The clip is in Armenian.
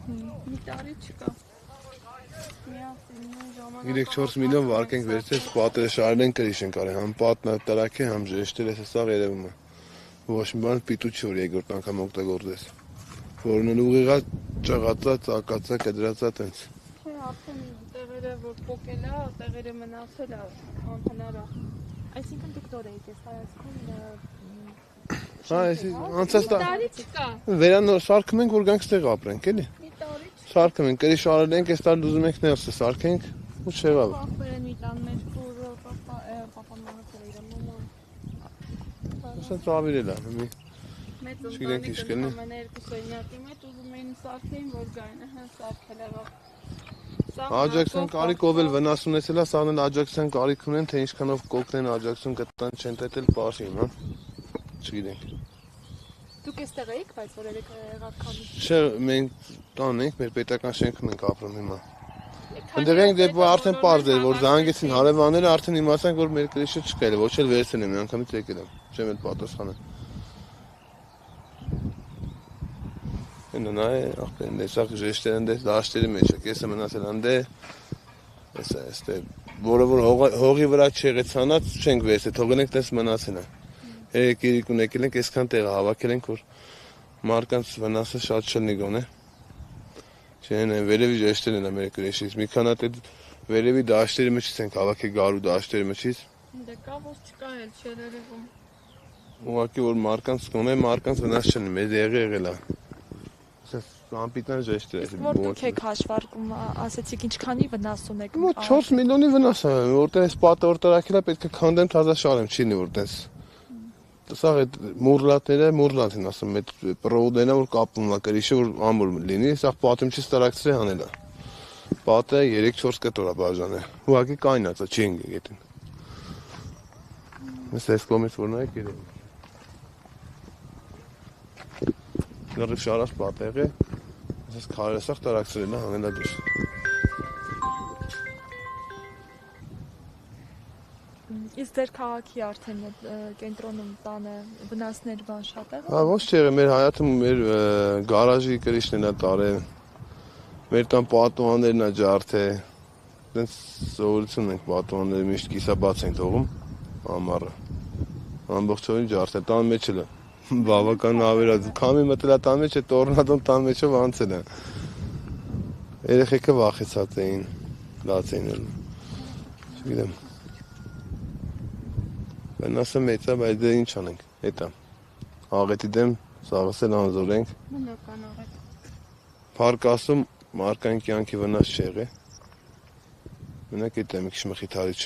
Մի տարի չկա։ 3-4 միլիոն վարկենք վերցրեց, պատերը շարել են կրիշ են կարել, համ պատն տրակ է, համ ժեշտել է, սաղ երևում է։ Ոչ մի բան պիտու չի, որ երկրորդ անգամ օգտագործես։ Որն էլ ուղիղա ճղածած, ակածա, կդրածա տենց։ Չէ, արդեն տեղերը որ պոկել է, տեղերը մնացել է, անհնար է։ Այսինքն դուք նոր եք այս հայացքում Հա, անցած տարի չկա։ Վերանոր սարքում ենք, որ գանք ստեղ ապրենք, էլի։ Մի տարի չկա։ Սարքում ենք, կրի շարել ենք, այս տարի ուզում ենք ներսը սարքենք, ու չեղավ։ Ախպեր են մի տան մեր քուրը, պապան մահացել է իր մամա։ Ասա ծավիրել է, մի Մեծ Չգիտենք ինչ կլինի։ ամենը երկու սենյակի մեջ ուզում էին սարքեին, որ գային, հա, սարքել եղավ։ Աջակցության կարիքով էլ վնաս ունեցել է, սաղն էլ աջակցության կարիք ունեն, թե ինչքանով կօգնեն աջակցություն կտան չեն տետել պարշին, հա։ Չգիտենք։ Դուք էստեղ եք, բայց որ եք եղավ քանի։ Չէ, մենք տան ենք, մեր պետական շենքում ենք ապրում հիմա։ Այնտեղ ենք դեպի արդեն պարզ էր, որ զանգեցին հարևանները, արդեն իմացան, որ մեր կրիշը չկա էլ, ոչ էլ վերցել եմ, միանգամից եկել եմ, չեմ էլ պատասխանել։ Նա է, ախպեն, դեսակ ժեշտեր են դես, դաշտերի մեջ է, կեսը մնացել են դե, էստե, որը որ հողի վրա չեղեցանած չենք վերցել, թողել ենք դես մնացել են։ Երեք երիկուն եկել ենք, այսքան տեղը հավաքել ենք, որ մարկանց վնասը շատ չլնի գոնե։ Չեն են վերևի ժեշտեր են մեր կրեշից, մի քան հատ վերևի դաշտերի մեջից ենք հավաքել գարու դաշտերի մեջից։ Դե կա ոչ չկա էլ չէր երևում։ Ուղղակի որ մարկանց գոնե մարկանց վնաս չլնի, մեզ եղել է։ Անպիտան ժեշտեր է։ Որ դուք եք հաշվարկում, ասեցիք ինչքանի վնաս ունեք։ Մոտ 4 միլիոնի վնաս է, որտեղ այս պատը որ տրակել է, պետք է քանդեմ թազա շարեմ, չի լինի որտես։ Սա այդ մուրլատները, մուրլատ են ասում, այդ պրոուդերն որ կապվում է կրիշը, որ ամուր լինի, սա պատում չի ստարակցրել հանել է։ Պատը 3-4 կտոր է բաժանել։ Ուղղակի կայնած է, չի ընկել գետին։ Ես այս կողմից որ նայեք երևում։ Լրիվ շարած պատեղ է, ասես քարերը սաղ տարակցրել է հանել է դուրս։ Իսկ դեր քաղաքի արդեն կենտրոնում տանը վնասներ բան շատ է։ Հա, ոչ չէ, մեր հայաթում մեր գարաժի կրիշն է տարել։ Մեր տան պատուհաններն է ջարդել։ Դենց սովորություն ենք պատուհանները միշտ կիսաբաց ենք թողում ամառը։ Ամբողջովին ջարդել, տան մեջ էլ է։ Բավական ավերած, քամի մտել է տան մեջ, տորնադոն տան մեջով անցել է։ Երեխեքը վախեցած էին, լաց էին էլ։ Չգիտեմ։ Վնասը մեծ է, բայց դե ինչ անենք, հետա։ Աղետի դեմ սաղս էլ անզոր ենք։ Բնական աղետ։ Փառք ասում, մարդկային կյանքի վնաս չի եղել։ Մենակ այդ է մի քիչ մխիթարիչ։